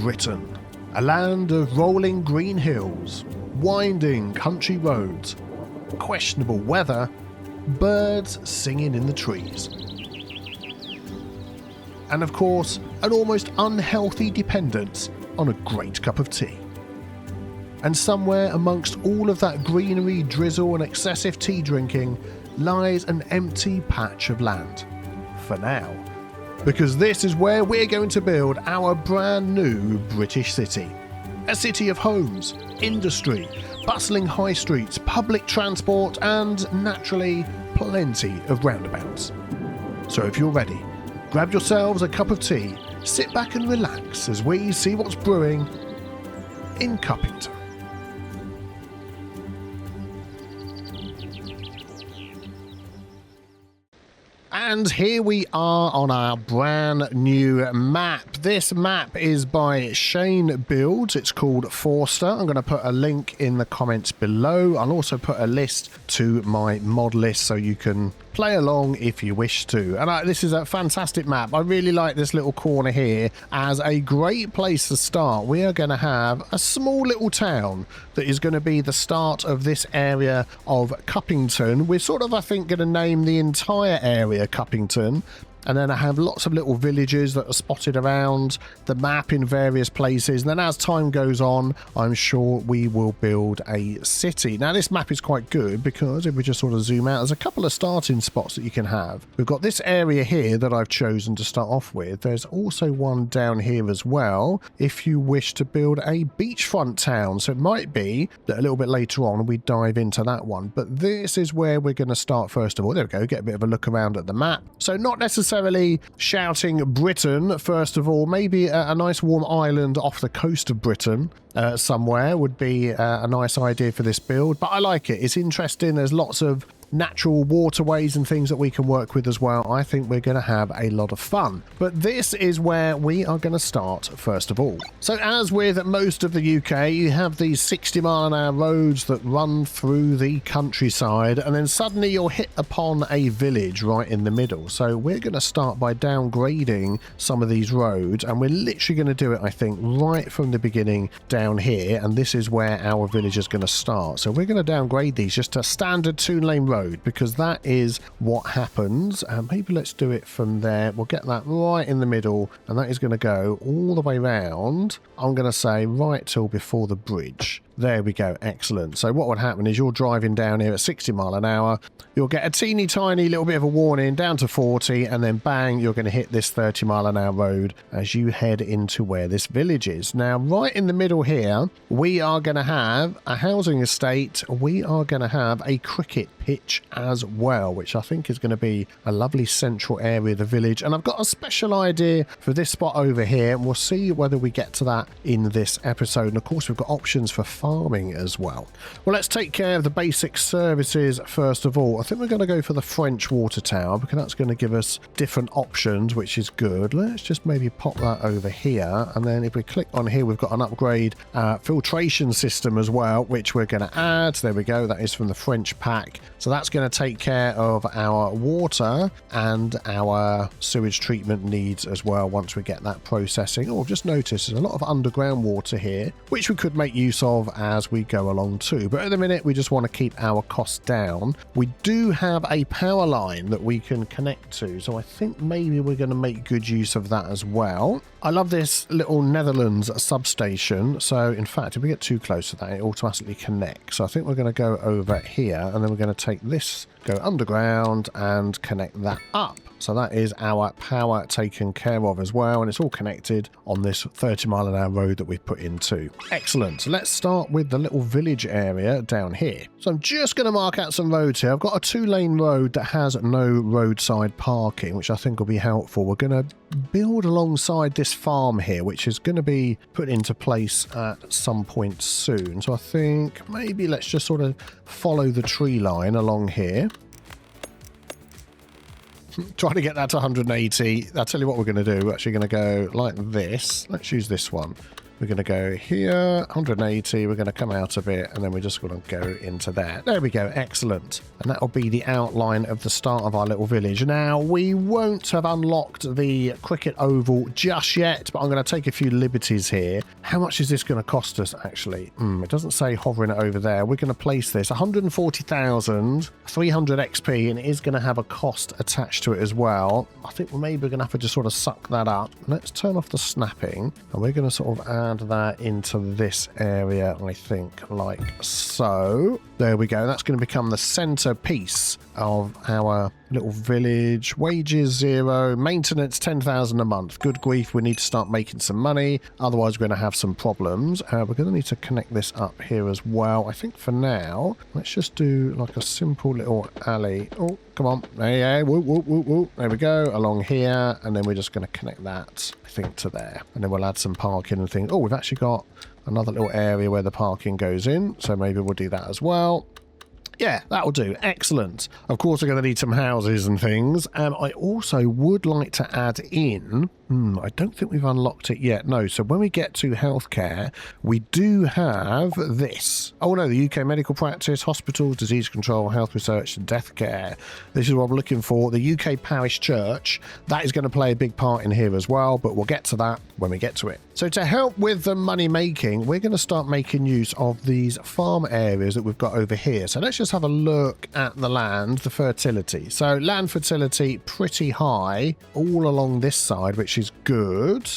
Britain, a land of rolling green hills, winding country roads, questionable weather, birds singing in the trees, and of course, an almost unhealthy dependence on a great cup of tea. And somewhere amongst all of that greenery, drizzle and excessive tea drinking lies an empty patch of land. For now. Because this is where we're going to build our brand new British city. A city of homes, industry, bustling high streets, public transport and, naturally, plenty of roundabouts. So if you're ready, grab yourselves a cup of tea, sit back and relax as we see what's brewing in Cuppington. And here we are on our brand new map. This map is by ShaneBuilds. It's called Forster. I'm going to put a link in the comments below. I'll also put a list to my mod list so you can play along if you wish to. And this is a fantastic map. I really like this little corner here as a great place to start. We are going to have a small little town that is going to be the start of this area of Cuppington. We're sort of, I think, going to name the entire area Cuppington. And then I have lots of little villages that are spotted around the map in various places. And then as time goes on, I'm sure we will build a city. Now, this map is quite good because if we just sort of zoom out, there's a couple of starting spots that you can have. We've got this area here that I've chosen to start off with. There's also one down here as well if you wish to build a beachfront town. So it might be that a little bit later on we dive into that one. But this is where we're going to start first of all. There we go, get a bit of a look around at the map. So not necessarily shouting Britain first of all, maybe a nice warm island off the coast of Britain somewhere would be a nice idea for this build, but I like it. It's interesting. There's lots of natural waterways and things that we can work with as well. I think we're going to have a lot of fun. But this is where we are going to start first of all. So as with most of the UK, you have these 60-mile-an-hour roads that run through the countryside, and then suddenly you'll hit upon a village right in the middle. So we're going to start by downgrading some of these roads, and we're literally going to do it, I think, right from the beginning down here, and this is where our village is going to start. So we're going to downgrade these just to standard 2-lane road, because that is what happens. Maybe let's do it from there. We'll get that right in the middle, and that is going to go all the way round. I'm going to say right till before the bridge. There we go. Excellent. So what would happen is you're driving down here at 60 mile an hour. You'll get a teeny tiny little bit of a warning down to 40, and then bang, you're going to hit this 30 mile an hour road as you head into where this village is. Now, right in the middle here, we are going to have a housing estate. We are going to have a cricket pitch as well, which I think is going to be a lovely central area of the village. And I've got a special idea for this spot over here, and we'll see whether we get to that in this episode. And of course, we've got options for farming as well. Well, let's take care of the basic services first of all. I think we're going to go for the French water tower because that's going to give us different options, which is good. Let's just maybe pop that over here, and then if we click on here, we've got an upgrade filtration system as well, which we're going to add. There we go. That is from the French pack. So that's going to take care of our water and our sewage treatment needs as well once we get that processing. Oh, I've just noticed there's a lot of underground water here, which we could make use of as we go along too. But at the minute, we just want to keep our costs down. We do have a power line that we can connect to, so I think maybe we're going to make good use of that as well. I love this little Netherlands substation. So in fact, if we get too close to that, it automatically connects. So I think we're going to go over here, and then we're going to take this, go underground and connect that up. So that is our power taken care of as well, and it's all connected on this 30 mile an hour road that we've put into. Excellent. So let's start with the little village area down here. So I'm just going to mark out some roads here. I've got a 2-lane road that has no roadside parking, which I think will be helpful. We're going to build alongside this farm here, which is going to be put into place at some point soon. So I think maybe let's just sort of follow the tree line along here. Trying to get that to 180. I'll tell you what we're going to do. We're actually going to go like this. Let's use this one. We're going to go here, 180. We're going to come out a bit, and then we're just going to go into there. There we go. Excellent. And that will be the outline of the start of our little village. Now, we won't have unlocked the cricket oval just yet, but I'm going to take a few liberties here. How much is this going to cost us, actually? It doesn't say hovering it over there. We're going to place this 140,000, 300 XP, and it is going to have a cost attached to it as well. I think maybe we're going to have to just sort of suck that up. Let's turn off the snapping, and we're going to sort of add that into this area, I think, like so. There we go. That's going to become the centerpiece of our little village. Wages 0, maintenance 10,000 a month. Good grief, we need to start making some money, otherwise we're going to have some problems. We're going to need to connect this up here as well. I think for now, let's just do like a simple little alley. Oh, come on. There we go, along here, and then we're just going to connect that, I think, to there. And then we'll add some parking and things. Oh, we've actually got another little area where the parking goes in, so maybe we'll do that as well. Yeah, that'll do. Excellent. Of course, we're going to need some houses and things. I also would like to add in... I don't think we've unlocked it yet. No, so when we get to healthcare, we do have this. Oh, no, the UK medical practice, hospitals, disease control, health research, and death care. This is what I'm looking for. The UK parish church, that is going to play a big part in here as well, but we'll get to that when we get to it. So to help with the money making, we're going to start making use of these farm areas that we've got over here. So let's just have a look at the land, the fertility. So land fertility, pretty high all along this side, which is good.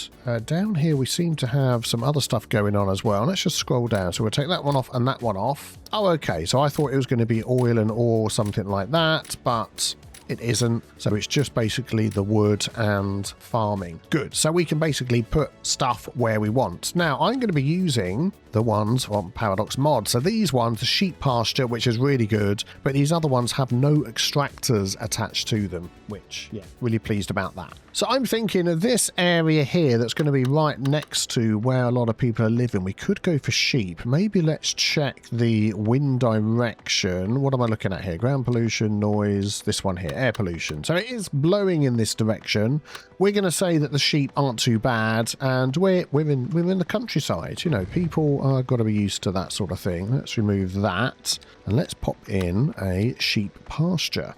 Down here we seem to have some other stuff going on as well. Let's just scroll down. So we'll take that one off and that one off. Oh, okay. So I thought it was going to be oil and ore or something like that, but it isn't. So it's just basically the wood and farming. Good. So we can basically put stuff where we want. Now I'm going to be using the ones on Paradox Mods. So these ones, the sheep pasture, which is really good, but these other ones have no extractors attached to them, which, yeah, really pleased about that. So I'm thinking of this area here that's going to be right next to where a lot of people are living. We could go for sheep. Maybe let's check the wind direction. What am I looking at here? Ground pollution, noise, this one here, air pollution. So it is blowing in this direction. We're going to say that the sheep aren't too bad, and we're in the countryside. You know, people are got to be used to that sort of thing. Let's remove that, and let's pop in a sheep pasture.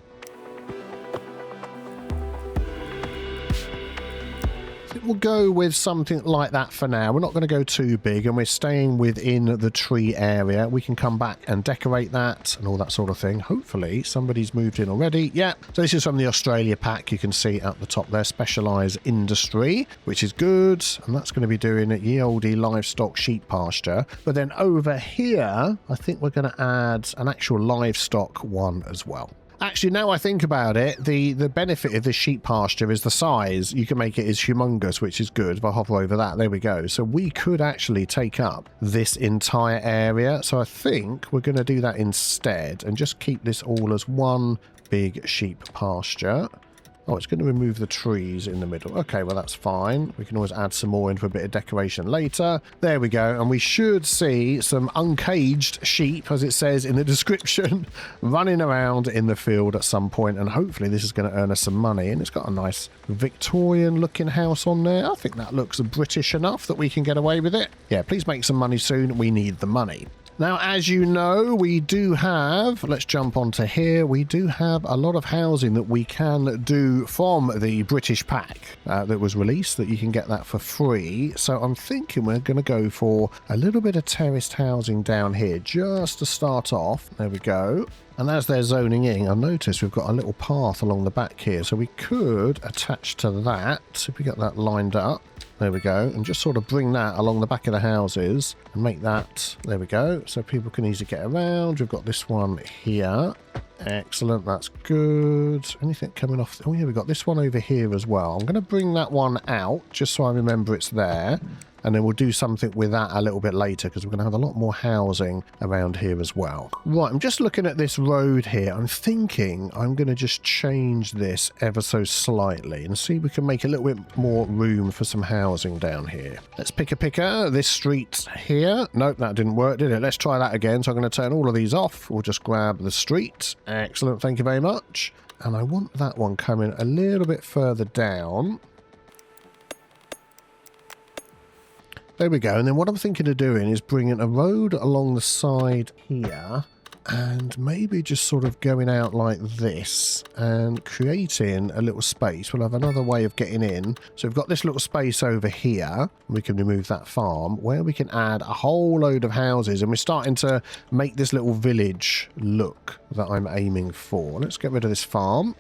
We'll go with something like that for now. We're not going to go too big, and we're staying within the tree area. We can come back and decorate that and all that sort of thing. Hopefully somebody's moved in already. Yeah, so this is from the Australia pack. You can see at the top there, specialised industry, which is good, and that's going to be doing ye olde livestock sheep pasture. But then over here, I think we're going to add an actual livestock one as well. Actually, now I think about it, the benefit of this sheep pasture is the size. You can make it as humongous, which is good. If I hover over that, there we go. So we could actually take up this entire area. So I think we're going to do that instead and just keep this all as one big sheep pasture. Oh, it's going to remove the trees in the middle. Okay, well, that's fine. We can always add some more in for a bit of decoration later. There we go. And we should see some uncaged sheep, as it says in the description, running around in the field at some point. And hopefully this is going to earn us some money. And it's got a nice Victorian-looking house on there. I think that looks British enough that we can get away with it. Yeah, please make some money soon. We need the money. Now, as you know, we do have, let's jump onto here, we do have a lot of housing that we can do from the British pack that was released, that you can get that for free. So I'm thinking we're going to go for a little bit of terraced housing down here just to start off. There we go. And as they're zoning in, I've noticed we've got a little path along the back here. So we could attach to that, if we get that lined up. There we go. And just sort of bring that along the back of the houses and make that, there we go, so people can easily get around. We've got this one here. Excellent, that's good. Anything coming off? Oh yeah, we've got this one over here as well. I'm going to bring that one out just so I remember it's there. And then we'll do something with that a little bit later because we're going to have a lot more housing around here as well. Right, I'm just looking at this road here. I'm thinking I'm going to just change this ever so slightly and see if we can make a little bit more room for some housing down here. Let's pick a picker. This street here. Nope, that didn't work, did it? Let's try that again. So I'm going to turn all of these off. We'll just grab the street. Excellent, thank you very much. And I want that one coming a little bit further down. There we go. And then what I'm thinking of doing is bringing a road along the side here and maybe just sort of going out like this and creating a little space. We'll have another way of getting in. So we've got this little space over here. We can remove that farm where we can add a whole load of houses, and we're starting to make this little village look that I'm aiming for. Let's get rid of this farm.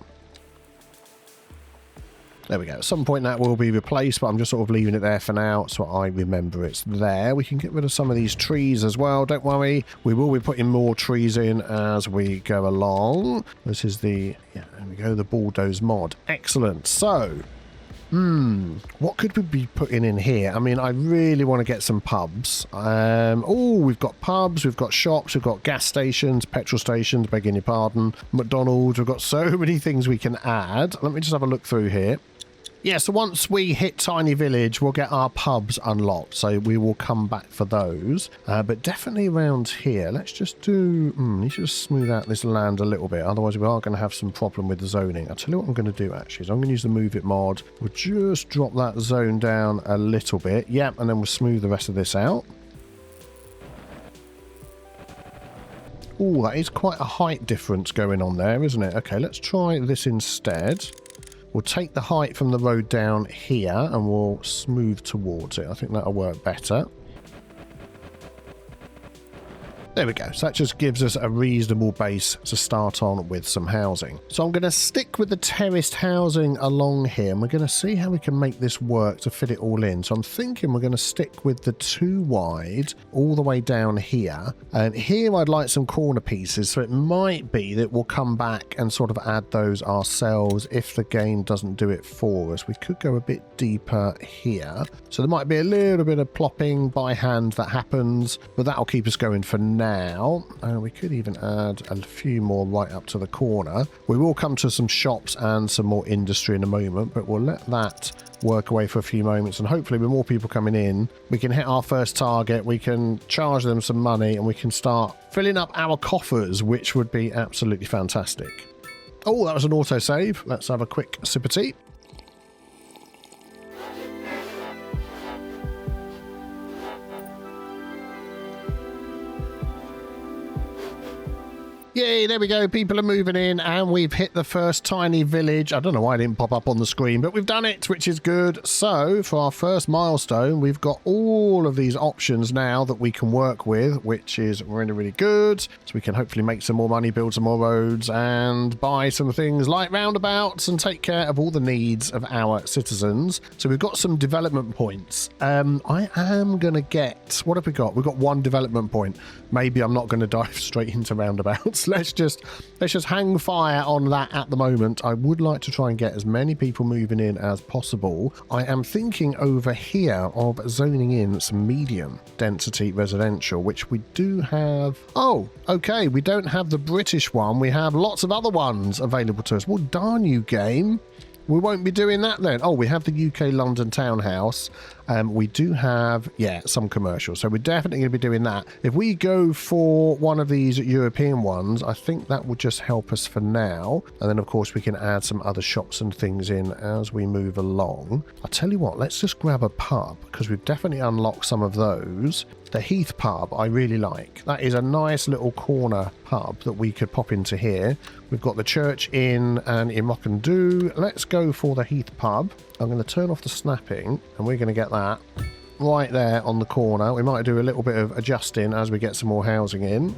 There we go. At some point that will be replaced, but I'm just sort of leaving it there for now so I remember it's there. We can get rid of some of these trees as well. Don't worry. We will be putting more trees in as we go along. This is the, yeah, there we go, the bulldoze mod. Excellent. So, what could we be putting in here? I mean, I really want to get some pubs. Oh, we've got pubs, we've got shops, we've got gas stations, petrol stations, begging your pardon, McDonald's. We've got so many things we can add. Let me just have a look through here. Yeah, so once we hit Tiny Village, we'll get our pubs unlocked, so we will come back for those. But definitely around here, let's just do... need to just smooth out this land a little bit, otherwise we are going to have some problem with the zoning. I'll tell you what I'm going to do, actually, is I'm going to use the Move It mod. We'll just drop that zone down a little bit. Yep, and then we'll smooth the rest of this out. Oh, that is quite a height difference going on there, isn't it? Okay, let's try this instead. We'll take the height from the road down here and we'll smooth towards it. I think that'll work better. There we go. So that just gives us a reasonable base to start on with some housing. So I'm going to stick with the terraced housing along here, and we're going to see how we can make this work to fit it all in. So I'm thinking we're going to stick with the 2 wide all the way down here. And here I'd like some corner pieces. So it might be that we'll come back and sort of add those ourselves if the game doesn't do it for us. We could go a bit deeper here. So there might be a little bit of plopping by hand that happens, but that'll keep us going for now. We could even add a few more right up to the corner. We will come to some shops and some more industry in a moment, but we'll let that work away for a few moments, and hopefully with more people coming in, we can hit our first target, we can charge them some money, and we can start filling up our coffers, which would be absolutely fantastic. Oh, that was an autosave. Let's have a quick sip of tea. Yay, there we go. People are moving in and we've hit the first tiny village. I don't know why it didn't pop up on the screen, but we've done it, which is good. So for our first milestone, we've got all of these options now that we can work with, which is really, really good. So we can hopefully make some more money, build some more roads, and buy some things like roundabouts and take care of all the needs of our citizens. So we've got some development points. I am going to get... What have we got? We've got 1 development point. Maybe I'm not going to dive straight into roundabouts. Let's just hang fire on that at the moment. I would like to try and get as many people moving in as possible. I am thinking over here of zoning in some medium density residential, which we do have. Oh, okay. We don't have the British one. We have lots of other ones available to us. Well, darn you, game. We won't be doing that then. Oh, we have the UK London townhouse. We do have, yeah, some commercial. So we're definitely going to be doing that. If we go for one of these European ones, I think that will just help us for now. And then, of course, we can add some other shops and things in as we move along. I'll tell you what, let's just grab a pub because we've definitely unlocked some of those. The Heath Pub, I really like. That is a nice little corner pub that we could pop into here. We've got the Church Inn and Imokendu. Let's go for the Heath Pub. I'm going to turn off the snapping and we're going to get that right there on the corner. We might do a little bit of adjusting as we get some more housing in.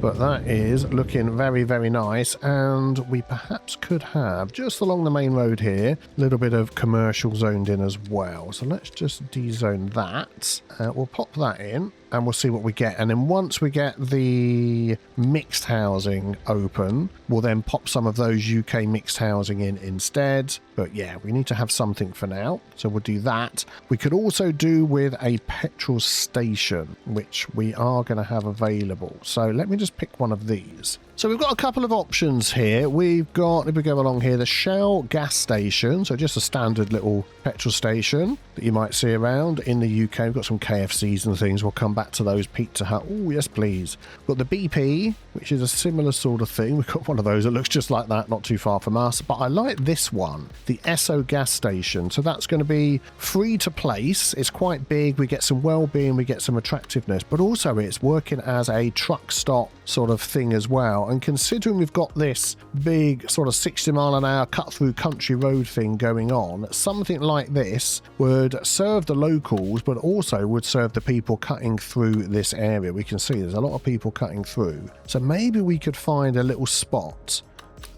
But that is looking very, very nice. And we perhaps could have, just along the main road here, a little bit of commercial zoned in as well. So let's just dezone that. We'll pop that in and we'll see what we get. And then once we get the mixed housing open, we'll then pop some of those UK mixed housing in instead. But yeah, we need to have something for now. So we'll do that. We could also do with a petrol station, which we are going to have available. So let me just pick one of these. So we've got a couple of options here. We've got, if we go along here, the Shell gas station. So just a standard little petrol station that you might see around in the UK. We've got some KFCs and things. We'll come back to those. Pizza Hut. Oh, yes, please. We've got the BP, which is a similar sort of thing. We've got one of those that looks just like that, not too far from us. But I like this one, the Esso gas station. So that's going to be free to place. It's quite big. We get some well-being. We get some attractiveness. But also it's working as a truck stop sort of thing as well. And considering we've got this big sort of 60 mile an hour cut through country road thing going on, something like this would serve the locals, but also would serve the people cutting through this area. We can see there's a lot of people cutting through. So maybe we could find a little spot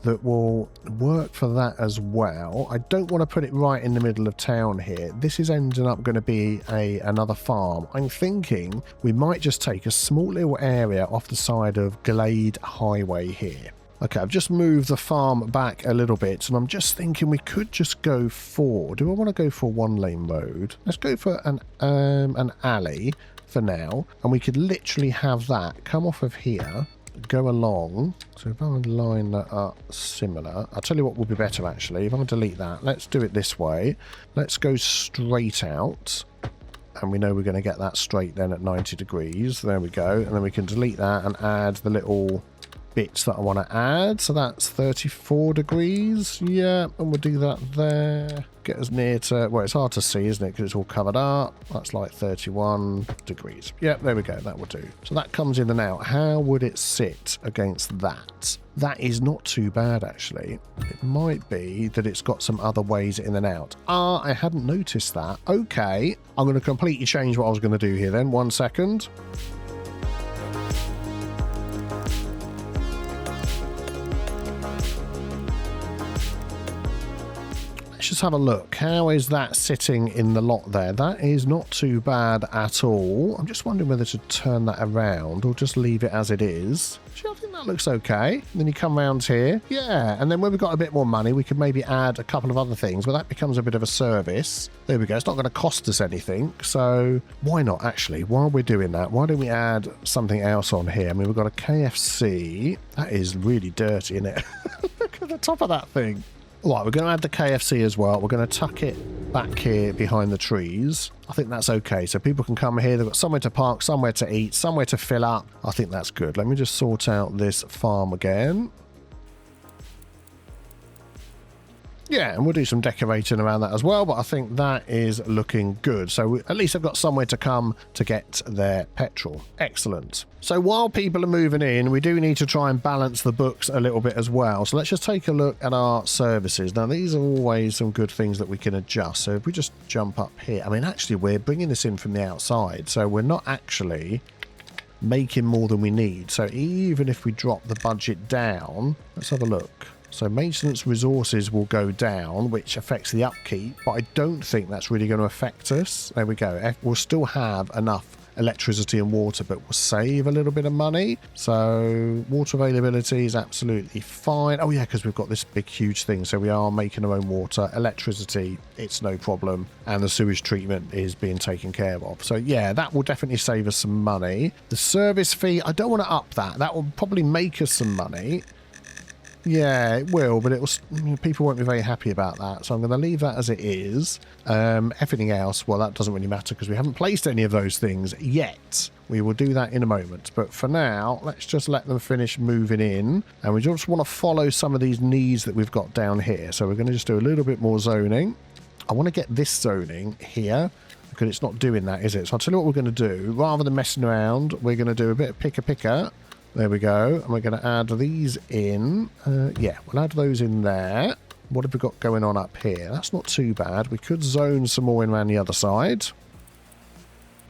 that will work for that as well. I don't want to put it right in the middle of town here. This is ending up going to be another farm. I'm thinking we might just take a small little area off the side of Glade Highway here. Okay, I've just moved the farm back a little bit, and I'm just thinking we could just go for... Do I want to go for one lane road? Let's go for an alley for now, and we could literally have that come off of here, go along. So if I would line that up similar, I'll tell you what would be better actually. If I delete that, let's do it this way. Let's go straight out. And we know we're going to get that straight then at 90 degrees. There we go. And then we can delete that and add the little bits that I want to add. So that's 34 degrees. Yeah, and we'll do that there. Get us near to, well, it's hard to see, isn't it? Because it's all covered up. That's like 31 degrees. Yep, there we go. That will do. So that comes in and out. How would it sit against that? That is not too bad, actually. It might be that it's got some other ways in and out. Ah, I hadn't noticed that. Okay. I'm going to completely change what I was going to do here then. 1 second. Just have a look. How is that sitting in the lot there? That is not too bad at all. I'm just wondering whether to turn that around or just leave it as it is. Actually, I think that looks okay. And then you come around here. Yeah, and then when we've got a bit more money, we could maybe add a couple of other things, but that becomes a bit of a service. There we go. It's not going to cost us anything, so why not, actually? While we're doing that, why don't we add something else on here? I mean, we've got a KFC. That is really dirty, isn't it? Look at the top of that thing. Right, we're going to add the KFC as well. We're going to tuck it back here behind the trees. I think that's okay. So people can come here. They've got somewhere to park, somewhere to eat, somewhere to fill up. I think that's good. Let me just sort out this farm again. Yeah, and we'll do some decorating around that as well, but I think that is looking good. So at least I've got somewhere to come to get their petrol. Excellent. So while people are moving in, we do need to try and balance the books a little bit as well. So let's just take a look at our services. Now, these are always some good things that we can adjust. So if we just jump up here, I mean, actually, we're bringing this in from the outside, so we're not actually making more than we need. So even if we drop the budget down, let's have a look. So maintenance resources will go down, which affects the upkeep, but I don't think that's really going to affect us. There we go. We'll still have enough electricity and water, but we'll save a little bit of money. So water availability is absolutely fine. Oh yeah, because we've got this big huge thing, so we are making our own water. Electricity, it's no problem, and the sewage treatment is being taken care of. So yeah, that will definitely save us some money. The service fee, I don't want to up that. That will probably make us some money. Yeah, it will, but people won't be very happy about that, so I'm going to leave that as it is. Everything else, well, that doesn't really matter because we haven't placed any of those things yet. We will do that in a moment, but for now, let's just let them finish moving in, and we just want to follow some of these needs that we've got down here. So we're going to just do a little bit more zoning. I want to get this zoning here, because it's not doing that, is it? So I'll tell you what we're going to do. Rather than messing around, we're going to do a bit of picker. There we go. And we're going to add these in. Yeah, we'll add those in there. What have we got going on up here? That's not too bad. We could zone some more in around the other side.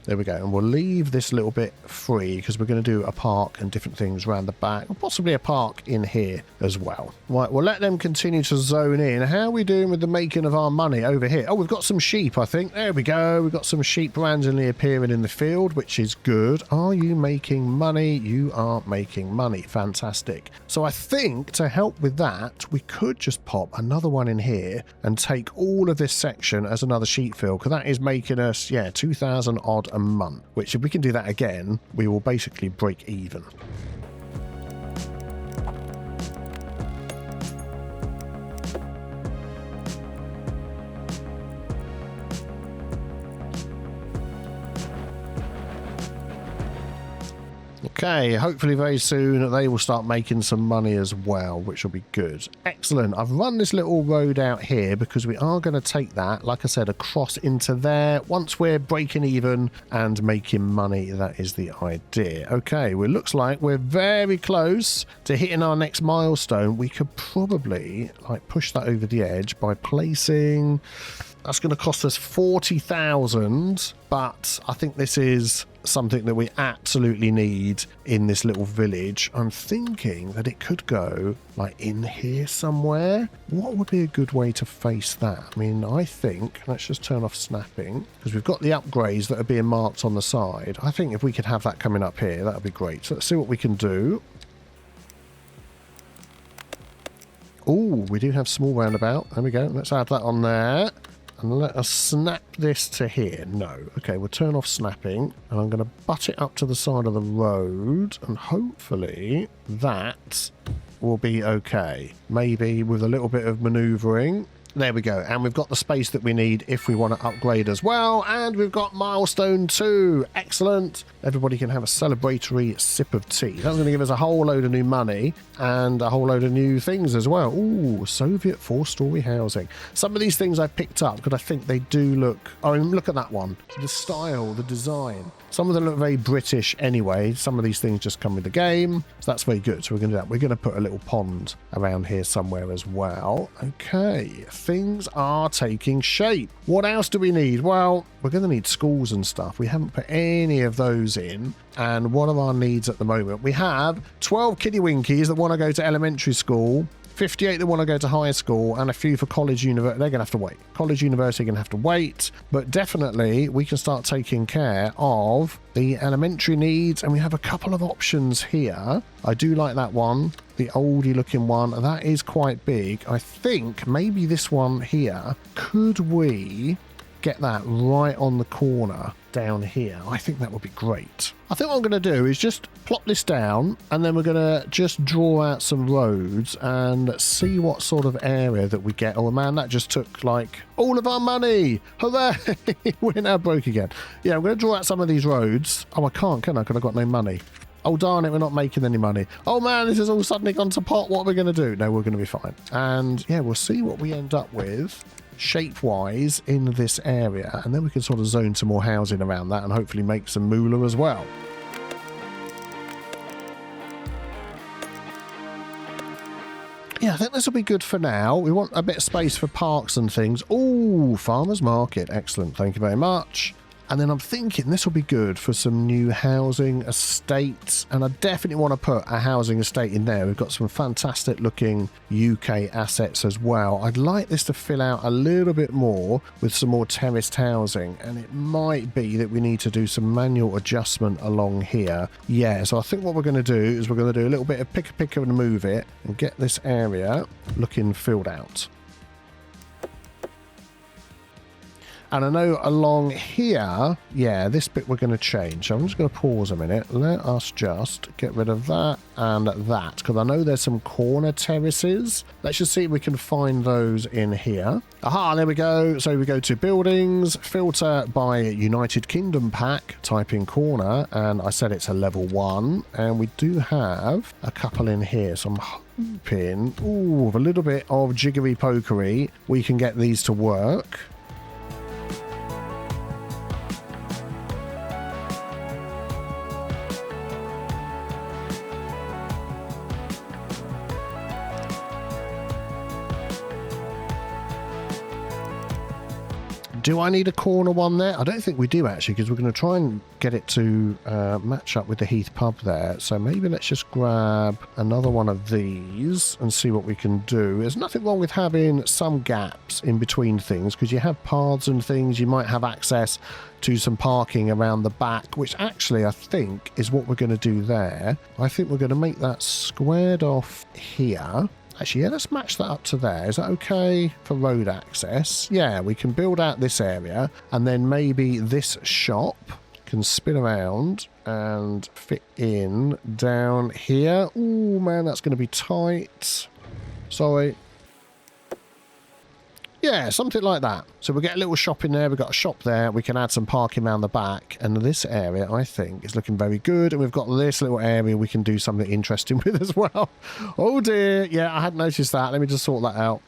There we go. And we'll leave this little bit free because we're going to do a park and different things around the back. And possibly a park in here as well. Right, we'll let them continue to zone in. How are we doing with the making of our money over here? Oh, we've got some sheep, I think. There we go. We've got some sheep randomly appearing in the field, which is good. Are you making money? You are making money. Fantastic. So I think to help with that, we could just pop another one in here and take all of this section as another sheep field, because that is making us, yeah, 2,000 odd a month, which if we can do that again, we will basically break even. Okay, hopefully very soon they will start making some money as well, which will be good. Excellent. I've run this little road out here because we are going to take that, like I said, across into there. Once we're breaking even and making money, that is the idea. Okay, well, it looks like we're very close to hitting our next milestone. We could probably like push that over the edge by placing... That's going to cost us 40,000, but I think this is something that we absolutely need in this little village. I'm thinking that it could go like in here somewhere. What would be a good way to face that? I mean, I think, let's just turn off snapping, because we've got the upgrades that are being marked on the side. I think if we could have that coming up here, that would be great. So let's see what we can do. Oh, we do have small roundabout. There we go. Let's add that on there. And let us snap this to here. No. Okay, we'll turn off snapping. And I'm going to butt it up to the side of the road. And hopefully that will be okay. Maybe with a little bit of manoeuvring. There we go. And we've got the space that we need if we want to upgrade as well. And we've got milestone 2. Excellent. Everybody can have a celebratory sip of tea. That's going to give us a whole load of new money and a whole load of new things as well. Ooh, Soviet 4-story housing. Some of these things I picked up because I think they do look... Oh, look at that one. The style, the design. Some of them look very British anyway. Some of these things just come with the game. So that's very good. So we're going to do that. We're going to put a little pond around here somewhere as well. Okay. Things are taking shape. What else do we need? Well, we're going to need schools and stuff. We haven't put any of those in. And what are our needs at the moment? We have 12 kiddie-winkies that want to go to elementary school, 58 that want to go to high school, and a few for college, university. They're going to have to wait. College, university are going to have to wait. But definitely we can start taking care of the elementary needs. And we have a couple of options here. I do like that one. The oldie looking one. That is quite big. I think maybe this one here. Could we get that right on the corner down here? I think that would be great. I think what I'm going to do is just plop this down and then we're going to just draw out some roads and see what sort of area that we get. Oh man, that just took like all of our money. Hooray! We're now broke again. Yeah, I'm going to draw out some of these roads. Oh, I can't, can I? Because I've got no money. Oh, darn it, we're not making any money. Oh man, this has all suddenly gone to pot. What are we going to do? No, we're going to be fine. And yeah, we'll see what we end up with shape-wise in this area, and then we can sort of zone some more housing around that and hopefully make some moolah as well. Yeah, I think this will be good for now. We want a bit of space for parks and things. Oh, farmers market. Excellent. Thank you very much. And then I'm thinking this will be good for some new housing estates. And I definitely want to put a housing estate in there. We've got some fantastic looking UK assets as well. I'd like this to fill out a little bit more with some more terraced housing. And it might be that we need to do some manual adjustment along here. Yeah, so I think what we're going to do is we're going to do a little bit of pick and move it and get this area looking filled out. And I know along here, yeah, this bit we're going to change. So I'm just going to pause a minute. Let us just get rid of that and that, because I know there's some corner terraces. Let's just see if we can find those in here. Aha, there we go. So we go to buildings, filter by United Kingdom pack, type in corner, and I said it's a level 1. And we do have a couple in here. So I'm hoping, ooh, with a little bit of jiggery pokery, we can get these to work. Do I need a corner one there? I don't think we do actually, because we're going to try and get it to match up with the Heath Pub there. So maybe let's just grab another one of these and see what we can do. There's nothing wrong with having some gaps in between things, because you have paths and things. You might have access to some parking around the back, which actually I think is what we're going to do there. I think we're going to make that squared off here. Actually, yeah, let's match that up to there. Is that okay for road access? Yeah, we can build out this area, and then maybe this shop can spin around and fit in down here. Oh man, that's going to be tight. Sorry. Yeah, something like that. So we'll get a little shop in there. We've got a shop there. We can add some parking around the back. And this area, I think, is looking very good. And we've got this little area we can do something interesting with as well. Oh, dear. Yeah, I hadn't noticed that. Let me just sort that out.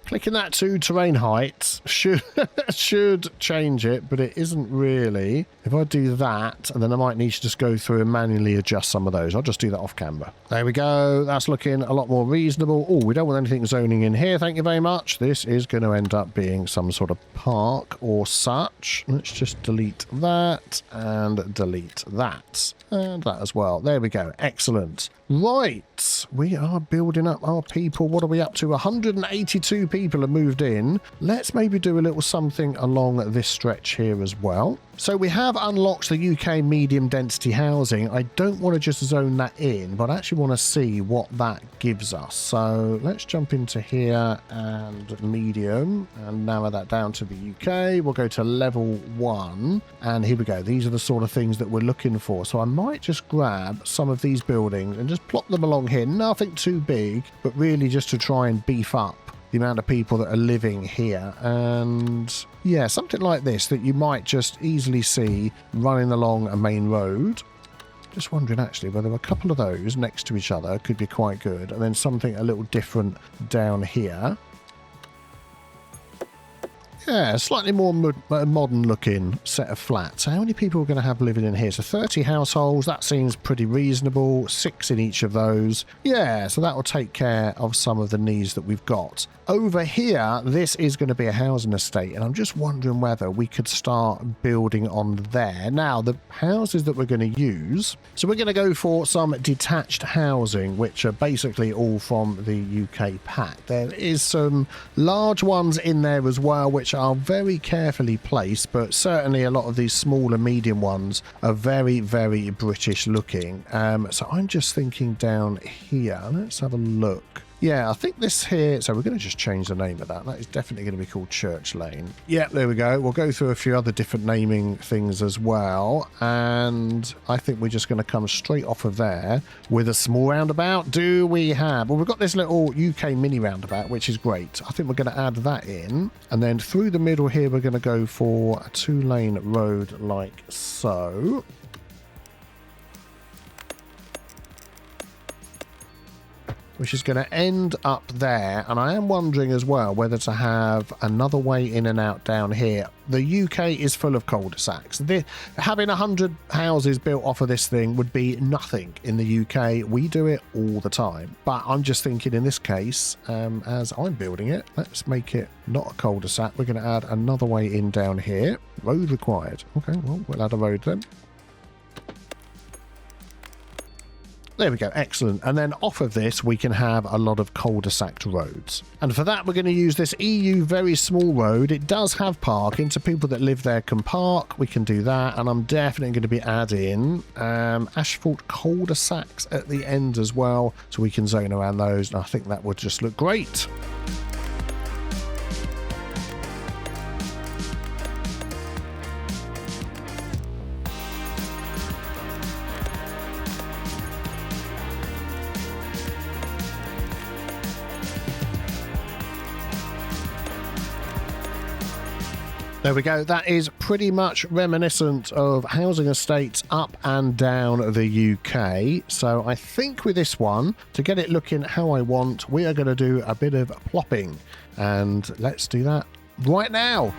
Clicking that to terrain height should change it, but it isn't really. If I do that, and then I might need to just go through and manually adjust some of those. I'll just do that off camera. There we go. That's looking a lot more reasonable. Oh, we don't want anything zoning in here. Thank you very much. This is going to end up being some sort of park or such. Let's just delete that and delete that. And that as well. There we go. Excellent. Right. We are building up our people. What are we up to? 182 people have moved in. Let's maybe do a little something along this stretch here as well. So we have unlocked the UK medium density housing. I don't want to just zone that in, but I actually want to see what that gives us. So let's jump into here and medium and narrow that down to the UK. We'll go to level 1 and here we go. These are the sort of things that we're looking for. So I might just grab some of these buildings and just plop them along here. Nothing too big, but really just to try and beef up the amount of people that are living here. And yeah, something like this that you might just easily see running along a main road. Just wondering actually whether a couple of those next to each other could be quite good. And then something a little different down here. Yeah, slightly more modern looking set of flats. How many people are going to have living in here? So 30 households, that seems pretty reasonable. 6 in each of those. Yeah, so that will take care of some of the needs that we've got. Over here, this is going to be a housing estate, and I'm just wondering whether we could start building on there. Now, the houses that we're going to use, so we're going to go for some detached housing, which are basically all from the UK pack. There is some large ones in there as well, which are very carefully placed, but certainly a lot of these small and medium ones are very, very British looking. So I'm just thinking down here, let's have a look. Yeah, I think this here, so we're going to just change the name of that. That is definitely going to be called Church Lane. Yeah, there we go. We'll go through a few other different naming things as well. And I think we're just going to come straight off of there with a small roundabout. Do we have? Well, we've got this little UK mini roundabout, which is great. I think we're going to add that in. And then through the middle here, we're going to go for a 2-lane road like so. Which is going to end up there. And I am wondering as well whether to have another way in and out down here. The UK is full of cul-de-sacs. Having 100 houses built off of this thing would be nothing in the UK. We do it all the time. But I'm just thinking in this case, as I'm building it, let's make it not a cul-de-sac. We're going to add another way in down here. Road required. Okay, well, we'll add a road then. There we go, excellent. And then off of this, we can have a lot of cul-de-sac roads. And for that, we're going to use this EU very small road. It does have parking, so people that live there can park. We can do that. And I'm definitely going to be adding asphalt cul-de-sacs at the end as well, so we can zone around those. And I think that would just look great. There we go. That is pretty much reminiscent of housing estates up and down the UK. So I think with this one, to get it looking how I want, we are going to do a bit of plopping. And let's do that right now.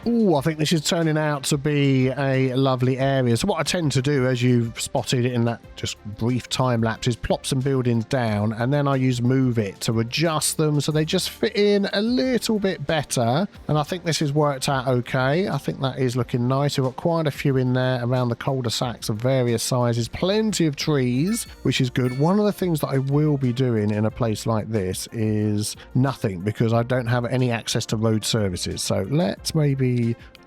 Oh, I think this is turning out to be a lovely area. So what I tend to do, as you've spotted in that just brief time lapse, is plop some buildings down and then I use Move It to adjust them so they just fit in a little bit better. And I think this has worked out okay. I think that is looking nice. We've got quite a few in there around the cul-de-sacs of various sizes, plenty of trees, which is good. One of the things that I will be doing in a place like this is nothing, because I don't have any access to road services. So let's maybe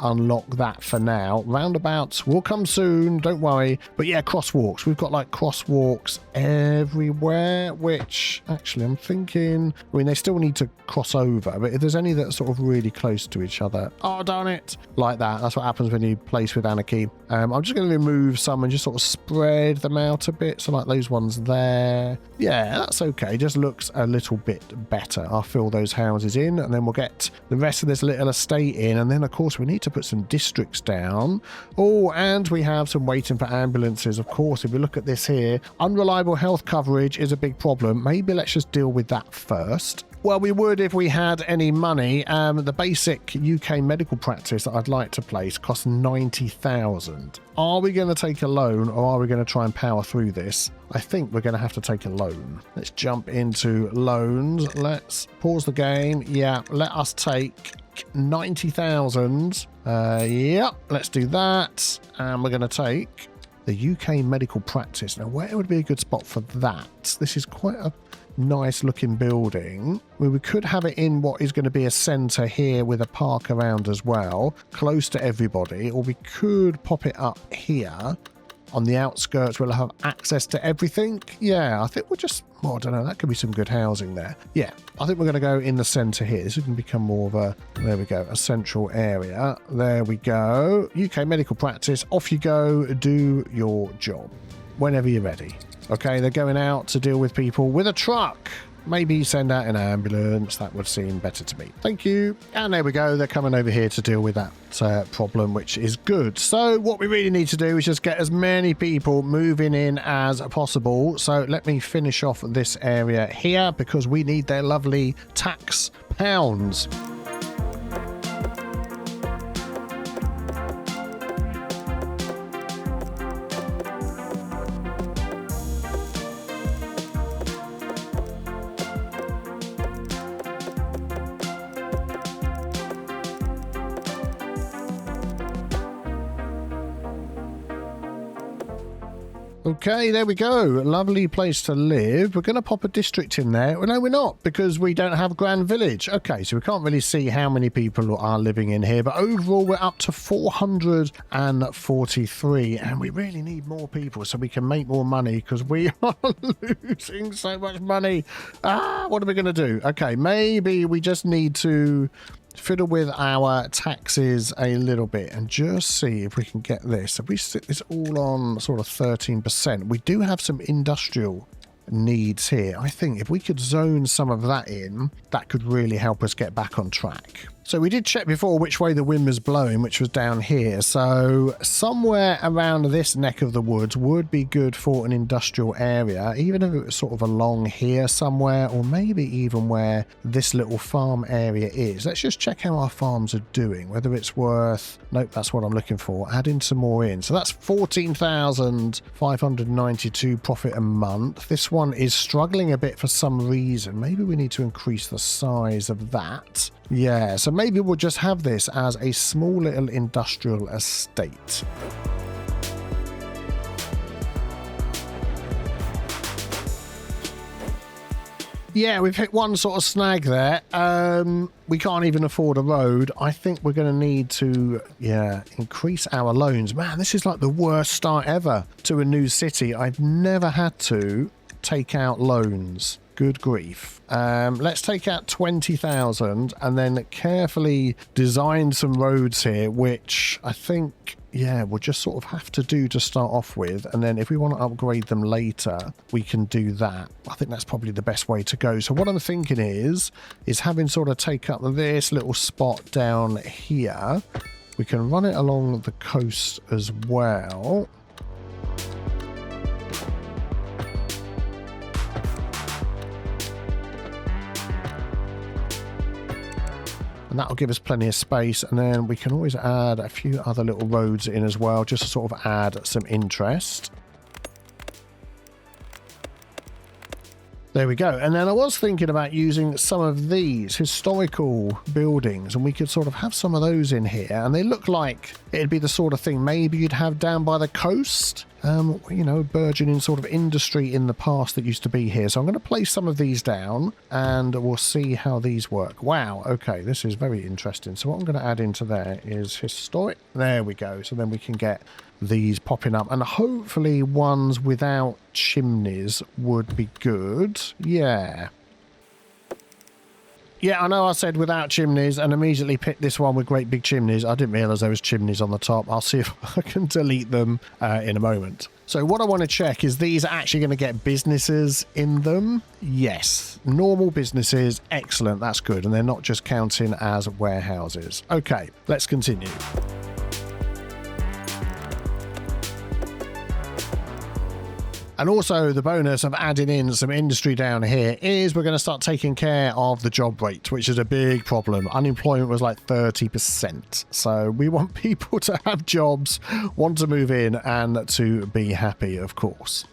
unlock that for now. Roundabouts will come soon, don't worry. But yeah, crosswalks. We've got like crosswalks everywhere, which actually I'm thinking, I mean, they still need to cross over, but if there's any that are sort of really close to each other, oh darn it, like that. That's what happens when you place with Anarchy. I'm just going to remove some and just sort of spread them out a bit. So like those ones there. Yeah, that's okay. Just looks a little bit better. I'll fill those houses in and then we'll get the rest of this little estate in. And then of course we need to put some districts down. Oh, and we have some waiting for ambulances. Of course, if we look at this here, unreliable health coverage is a big problem. Maybe let's just deal with that first. Well, we would if we had any money. The basic UK medical practice that I'd like to place costs 90,000. Are we going to take a loan or are we going to try and power through this? I think we're going to have to take a loan. Let's jump into loans. Let's pause the game. Yeah, let us take 90,000. Yep, let's do that. And we're going to take the UK medical practice. Now, where would be a good spot for that? This is quite a nice looking building. We could have it in what is going to be a centre here with a park around as well, close to everybody, or we could pop it up here on the outskirts. We'll have access to everything. Yeah, I think we'll just, well, I don't know, that could be some good housing there. Yeah, I think we're going to go in the centre here. This is going to become more of a, there we go, a central area. There we go. UK medical practice, off you go, do your job whenever you're ready. Okay, they're going out to deal with people with a truck. Maybe send out an ambulance. That would seem better to me. Thank you. And there we go. They're coming over here to deal with that problem, which is good. So what we really need to do is just get as many people moving in as possible. So let me finish off this area here because we need their lovely tax pounds. Okay, there we go. Lovely place to live. We're going to pop a district in there. Well, no, we're not, because we don't have Grand Village. Okay, so we can't really see how many people are living in here, but overall we're up to 443, and we really need more people so we can make more money, because we are losing so much money. What are we going to do? Okay, maybe we just need to fiddle with our taxes a little bit and just see if we can get this. If we sit this all on sort of 13%, we do have some industrial needs here. I think if we could zone some of that in, that could really help us get back on track. So we did check before which way the wind was blowing, which was down here. So somewhere around this neck of the woods would be good for an industrial area, even if it was sort of along here somewhere, or maybe even where this little farm area is. Let's just check how our farms are doing, whether it's worth, nope, that's what I'm looking for, adding some more in. So that's 14,592 profit a month. This one is struggling a bit for some reason. Maybe we need to increase the size of that. Yeah, so maybe we'll just have this as a small little industrial estate. Yeah, we've hit one sort of snag there. We can't even afford a road. I think we're going to need to, increase our loans. Man, this is like the worst start ever to a new city. I've never had to take out loans. Good grief. Let's take out 20,000 and then carefully design some roads here, which I think, we'll just sort of have to do to start off with. And then if we want to upgrade them later, we can do that. I think that's probably the best way to go. So what I'm thinking is having sort of take up this little spot down here. We can run it along the coast as well. And and that'll give us plenty of space. And then we can always add a few other little roads in as well, just to sort of add some interest. There we go. And then I was thinking about using some of these historical buildings, and we could sort of have some of those in here. And they look like it'd be the sort of thing maybe you'd have down by the coast. You know, burgeoning sort of industry in the past that used to be here. So I'm going to place some of these down and we'll see how these work. Wow. Okay. This is very interesting. So what I'm going to add into there is historic. There we go. So then we can get these popping up, and hopefully ones without chimneys would be good. Yeah. Yeah, I know I said without chimneys and immediately picked this one with great big chimneys. I didn't realise there was chimneys on the top. I'll see if I can delete them in a moment. So what I want to check is these are actually going to get businesses in them. Yes, normal businesses. Excellent, that's good. And they're not just counting as warehouses. Okay, let's continue. And also the bonus of adding in some industry down here is we're going to start taking care of the job rate, which is a big problem. Unemployment was like 30%. So we want people to have jobs, want to move in, and to be happy, of course.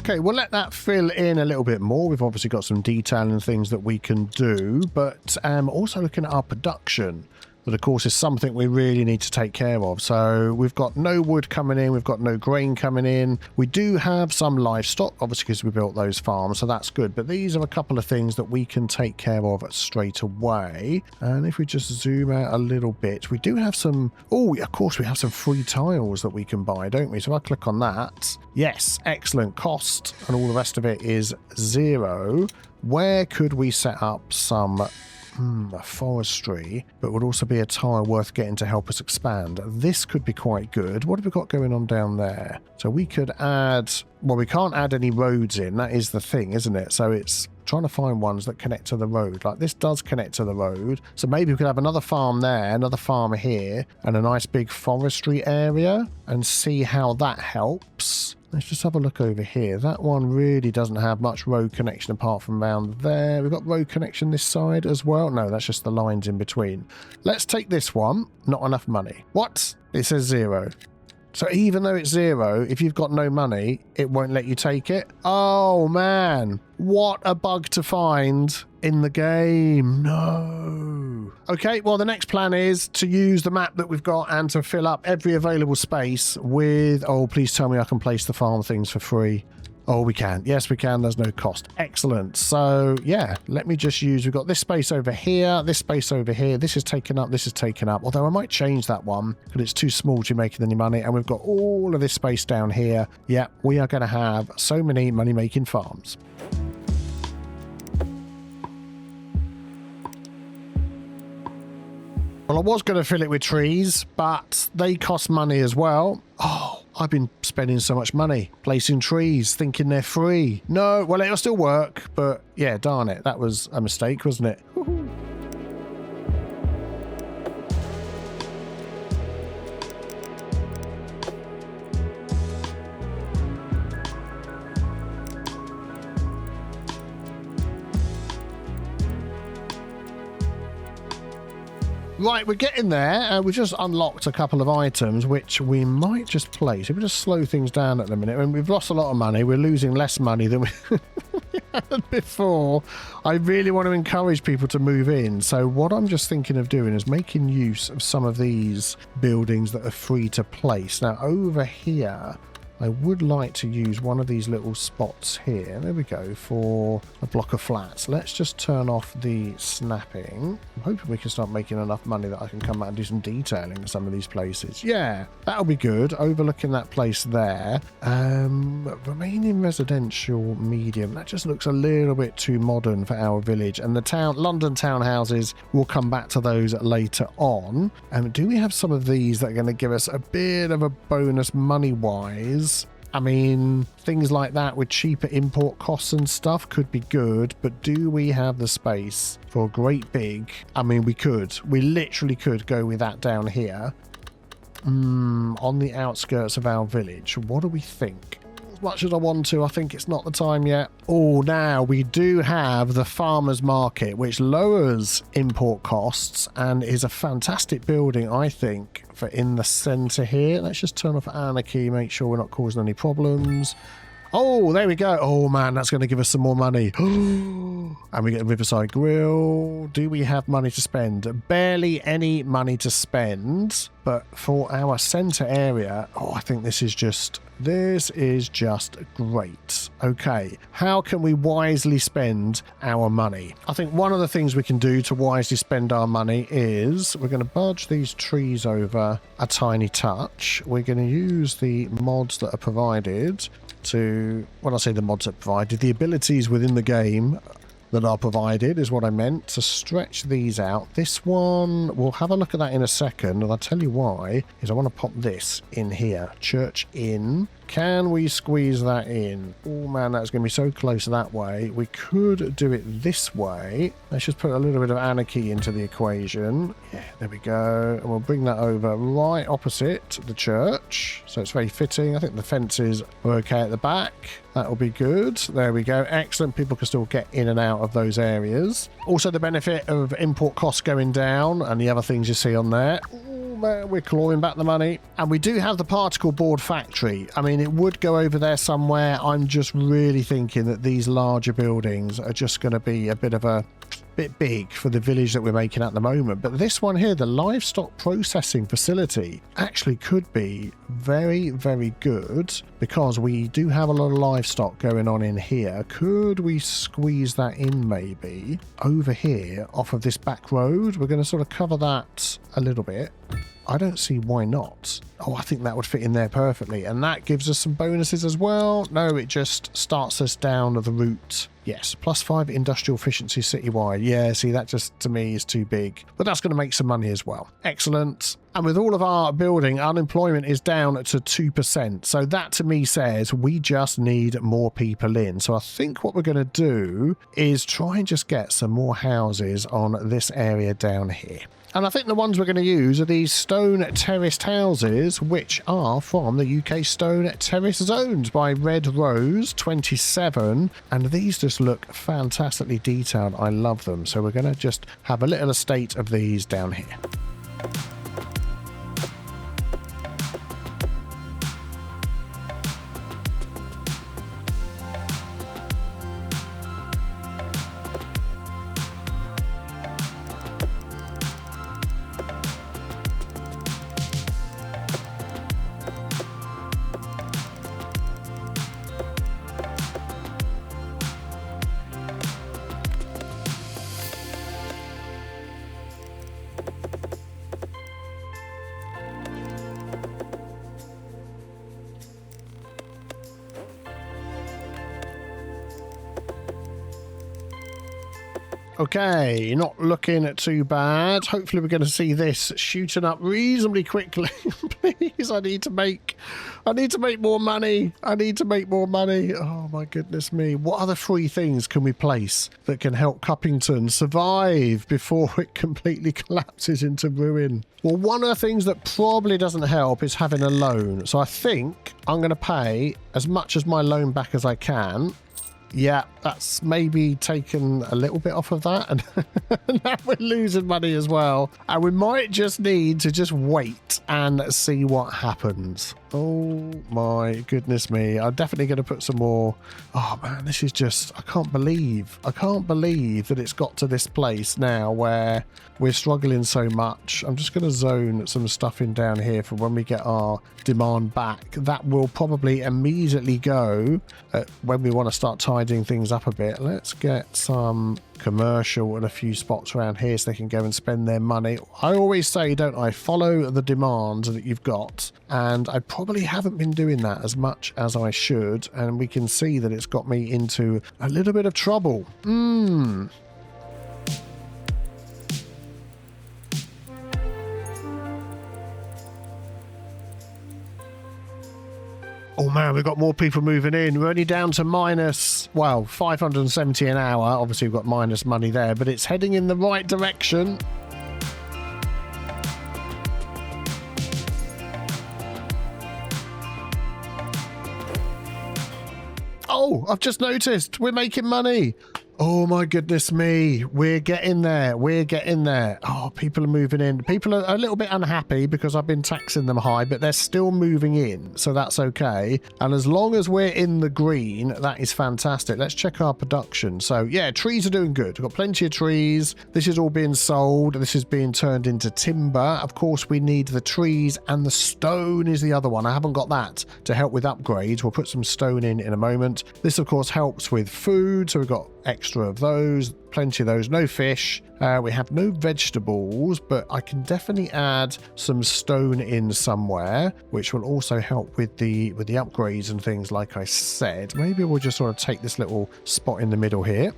Okay, we'll let that fill in a little bit more. We've obviously got some detailing and things that we can do, but also looking at our production. That, of course, is something we really need to take care of. So we've got no wood coming in. We've got no grain coming in. We do have some livestock, obviously, because we built those farms, so that's good. But these are a couple of things that we can take care of straight away. And if we just zoom out a little bit, we do have some... Oh, of course, we have some free tiles that we can buy, don't we? So if I click on that... Yes, excellent. Cost and all the rest of it is 0. Where could we set up some... forestry, but would also be a tile worth getting to help us expand. This could be quite good. What have we got going on down there? So we could add... Well, we can't add any roads in. That is the thing, isn't it? So it's trying to find ones that connect to the road. Like this does connect to the road. So maybe we could have another farm there, another farm here, and a nice big forestry area, and see how that helps. Let's just have a look over here. That one really doesn't have much road connection apart from around there. We've got road connection this side as well. No, that's just the lines in between. Let's take this one. Not enough money. What? It says 0. So even though it's 0, if you've got no money, it won't let you take it. Oh, man. What a bug to find in the game. No. Okay, well, the next plan is to use the map that we've got and to fill up every available space with... Oh, please tell me I can place the farm things for free. Oh, we can. Yes, we can. There's no cost. Excellent. So, yeah, let me just use... We've got this space over here, this space over here. This is taken up, this is taken up. Although I might change that one because it's too small to be making any money. And we've got all of this space down here. Yeah, we are going to have so many money-making farms. Well, I was going to fill it with trees, but they cost money as well. Oh, I've been spending so much money placing trees, thinking they're free. No, well, it'll still work, but yeah, darn it. That was a mistake, wasn't it? Woohoo. Right, we're getting there. We've just unlocked a couple of items, which we might just place. If we just slow things down at the minute, and we've lost a lot of money. We're losing less money than we had before. I really want to encourage people to move in. So what I'm just thinking of doing is making use of some of these buildings that are free to place. Now, over here... I would like to use one of these little spots here. There we go, for a block of flats. Let's just turn off the snapping. I'm hoping we can start making enough money that I can come out and do some detailing in some of these places. Yeah, that'll be good. Overlooking that place there. Remaining residential medium. That just looks a little bit too modern for our village. And the London townhouses, we'll come back to those later on. Do we have some of these that are going to give us a bit of a bonus money-wise? I mean, things like that with cheaper import costs and stuff could be good, but do we have the space for a great big... I mean, we could. We literally could go with that down here. On the outskirts of our village. What do we think? As much as I want to, I think it's not the time yet. Oh, now we do have the farmers market, which lowers import costs and is a fantastic building, I think, for in the centre here. Let's just turn off anarchy, make sure we're not causing any problems. Oh, there we go. Oh, man, that's going to give us some more money. And we get a Riverside Grill. Do we have money to spend? Barely any money to spend. But for our centre area, oh, I think this is just great. Okay, how can we wisely spend our money? I think one of the things we can do to wisely spend our money is we're going to budge these trees over a tiny touch. We're going to use the mods that are provided to, when I say the mods are provided, the abilities within the game that are provided is what I meant, to stretch these out. This one, we'll have a look at that in a second, and I'll tell you why, is I want to pop this in here. Church Inn. Can we squeeze that in? Oh man, that's going to be so close that way. We could do it this way. Let's just put a little bit of anarchy into the equation. Yeah, there we go. And we'll bring that over right opposite the church. So it's very fitting. I think the fences are okay at the back. That will be good. There we go. Excellent. People can still get in and out of those areas. Also the benefit of import costs going down and the other things you see on there. We're clawing back the money. And we do have the particle board factory. I mean, it would go over there somewhere. I'm just really thinking that these larger buildings are just going to be a bit big for the village that we're making at the moment. But this one here, the livestock processing facility, actually could be very, very good because we do have a lot of livestock going on in here. Could we squeeze that in maybe over here off of this back road? We're going to sort of cover that a little bit. I don't see why not. Oh, I think that would fit in there perfectly. And that gives us some bonuses as well. No, it just starts us down the route. Yes, +5 industrial efficiency citywide. Yeah, see, that just to me is too big. But that's going to make some money as well. Excellent. And with all of our building, unemployment is down to 2%. So that to me says we just need more people in. So I think what we're going to do is try and just get some more houses on this area down here. And I think the ones we're going to use are these stone terraced houses, which are from the UK Stone Terrace zones by Red Rose 27. And these just look fantastically detailed. I love them. So we're going to just have a little estate of these down here. Okay, not looking too bad. Hopefully we're going to see this shooting up reasonably quickly. Please, I need to make more money. I need to make more money. Oh my goodness me. What other free things can we place that can help Cuppington survive before it completely collapses into ruin? Well, one of the things that probably doesn't help is having a loan. So I think I'm going to pay as much as my loan back as I can. Yeah, that's maybe taken a little bit off of that, and now we're losing money as well. And we might just need to just wait and see what happens. Oh my goodness me. I'm definitely going to put some more. Oh man, this is just, I can't believe that it's got to this place now where we're struggling so much. I'm just going to zone some stuff in down here for when we get our demand back. That will probably immediately go when we want to start tidying things up a bit. Let's get some commercial and a few spots around here so they can go and spend their money. I always say, don't I, follow the demand that you've got, and I probably haven't been doing that as much as I should, and we can see that it's got me into a little bit of trouble. Oh man, we've got more people moving in. We're only down to minus, well, 570 an hour. Obviously, we've got minus money there, but it's heading in the right direction. Oh, I've just noticed we're making money. Oh my goodness me. We're getting there. We're getting there. Oh, people are moving in. People are a little bit unhappy because I've been taxing them high, but they're still moving in. So that's okay. And as long as we're in the green, that is fantastic. Let's check our production. So yeah, trees are doing good. We've got plenty of trees. This is all being sold. This is being turned into timber. Of course, we need the trees, and the stone is the other one. I haven't got that to help with upgrades. We'll put some stone in a moment. This, of course, helps with food. So we've got extra of those, plenty of those. No fish. We have no vegetables, but I can definitely add some stone in somewhere, which will also help with the upgrades and things, like I said. Maybe we'll just sort of take this little spot in the middle here.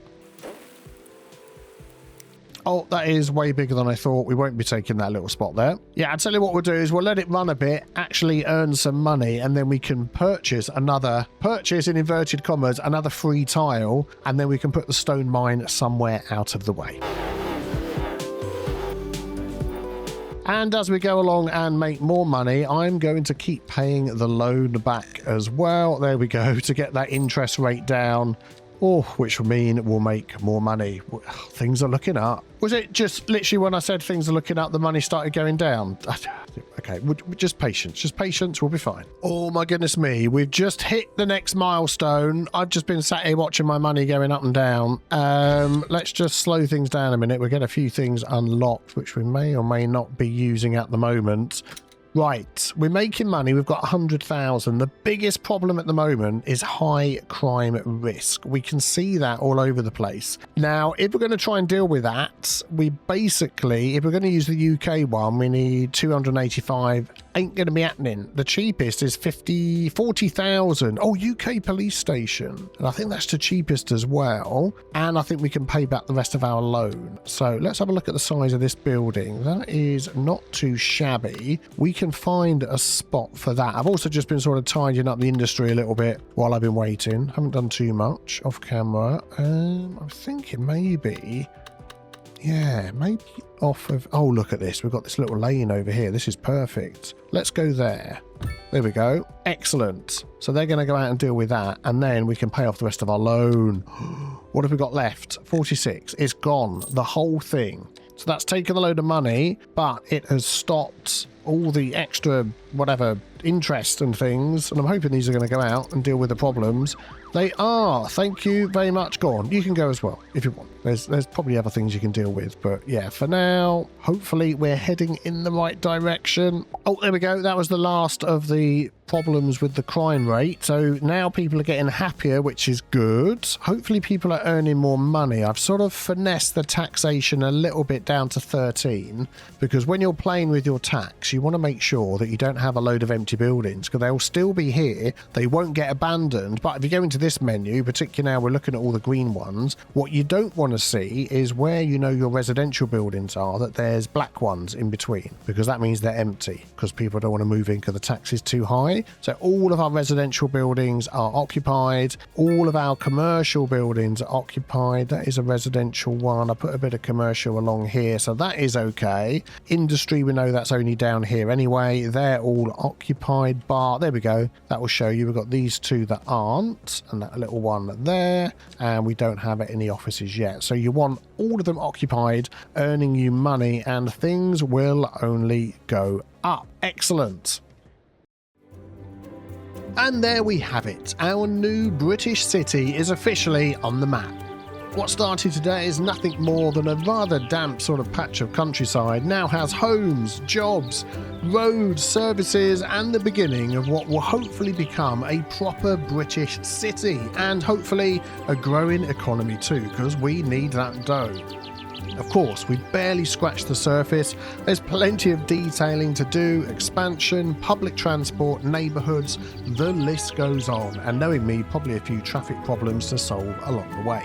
Oh, that is way bigger than I thought. We won't be taking that little spot there. Yeah, I'll tell you what we'll do is we'll let it run a bit, actually earn some money, and then we can purchase in inverted commas, another free tile, and then we can put the stone mine somewhere out of the way. And as we go along and make more money, I'm going to keep paying the loan back as well. There we go, to get that interest rate down. Oh, which will mean we'll make more money. Things are looking up. Was it just literally when I said things are looking up, the money started going down? Okay, just patience. Just patience, we'll be fine. Oh my goodness me, we've just hit the next milestone. I've just been sat here watching my money going up and down. Let's just slow things down a minute. We'll get a few things unlocked, which we may or may not be using at the moment. Right, we're making money. We've got 100,000. The biggest problem at the moment is high crime risk. We can see that all over the place. Now, if we're going to try and deal with that, we basically, if we're going to use the UK one, we need 285. Ain't going to be happening. The cheapest is 40,000. Oh, UK police station. And I think that's the cheapest as well. And I think we can pay back the rest of our loan. So let's have a look at the size of this building. That is not too shabby. We can find a spot for that. I've also just been sort of tidying up the industry a little bit while I've been waiting. Haven't done too much off camera. I'm thinking maybe... yeah, maybe off of... oh, look at this. We've got this little lane over here. This is perfect. Let's go there. There we go. Excellent. So they're going to go out and deal with that, and then we can pay off the rest of our loan. What have we got left? 46. It's gone. The whole thing. So that's taken a load of money, but it has stopped all the extra, whatever, interest and things. And I'm hoping these are going to go out and deal with the problems. They are. Thank you very much. Go on. You can go as well if you want. There's probably other things you can deal with. But yeah, for now, hopefully we're heading in the right direction. Oh, there we go. That was the last of the problems with the crime rate. So now people are getting happier, which is good. Hopefully people are earning more money. I've sort of finessed the taxation a little bit down to 13, because when you're playing with your tax, you want to make sure that you don't have a load of empty buildings, because they'll still be here. They won't get abandoned. But if you go into this menu, particularly now we're looking at all the green ones, what you don't want to see is where you know your residential buildings are, that there's black ones in between, because that means they're empty, because people don't want to move in because the tax is too high. So all of our residential buildings are occupied. All of our commercial buildings are occupied. That is a residential one. I put a bit of commercial along here, so that is okay. Industry, we know that's only down here anyway. They're all occupied. Bar, there we go. That will show you. We've got these two that aren't, and that little one there, and we don't have it in the offices yet. So you want all of them occupied, earning you money, and things will only go up. Excellent. And there we have it. Our new British city is officially on the map. What started today is nothing more than a rather damp sort of patch of countryside now has homes, jobs, roads, services, and the beginning of what will hopefully become a proper British city, and hopefully a growing economy too, because we need that dough. Of course, we barely scratched the surface. There's plenty of detailing to do, expansion, public transport, neighbourhoods, the list goes on. And knowing me, probably a few traffic problems to solve along the way.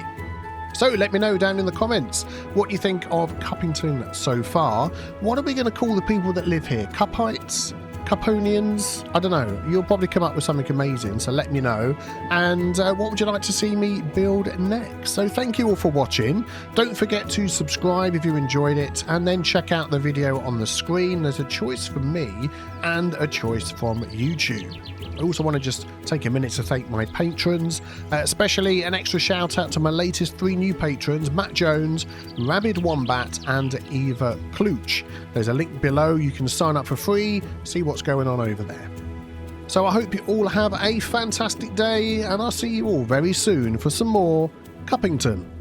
So let me know down in the comments what you think of Cuppington so far. What are we going to call the people that live here? Cuppites? Cupponians? I don't know. You'll probably come up with something amazing, so let me know. And what would you like to see me build next? So thank you all for watching. Don't forget to subscribe if you enjoyed it, and then check out the video on the screen. There's a choice from me and a choice from YouTube. I also want to just take a minute to thank my patrons, especially an extra shout out to my latest 3 new patrons, Matt Jones, Rabid Wombat and Eva Klooch. There's a link below. You can sign up for free, see what's going on over there. So I hope you all have a fantastic day, and I'll see you all very soon for some more Cuppington.